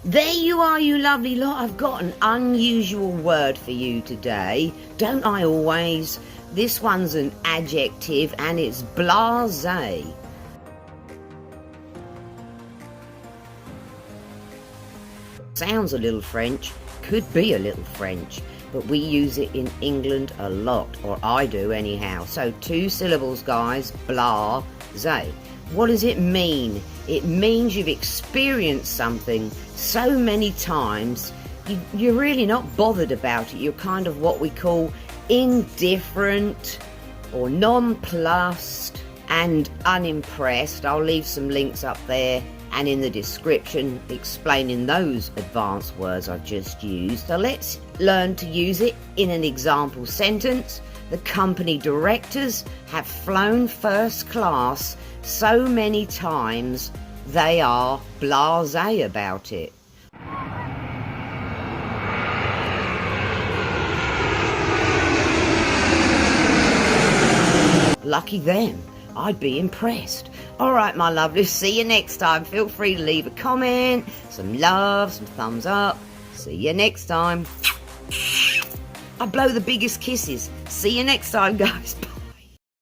There you are, you lovely lot. I've got an unusual word for you today. Don't I always? This one's an adjective and it's blasé. Sounds a little French, could be a little French, but we use it in England a lot, or I do anyhow. So 2 syllables, guys, blasé. What does it mean? It means you've experienced something so many times, you're really not bothered about it. You're kind of what we call indifferent or nonplussed and unimpressed. I'll leave some links up there and in the description explaining those advanced words I've just used. So let's learn to use it in an example sentence. The company directors have flown first class so many times they are blasé about it. Lucky them. I'd be impressed. All right, my lovelies, see you next time. Feel free to leave a comment, some love, some thumbs up. See you next time. I blow the biggest kisses. See you next time, guys. Bye.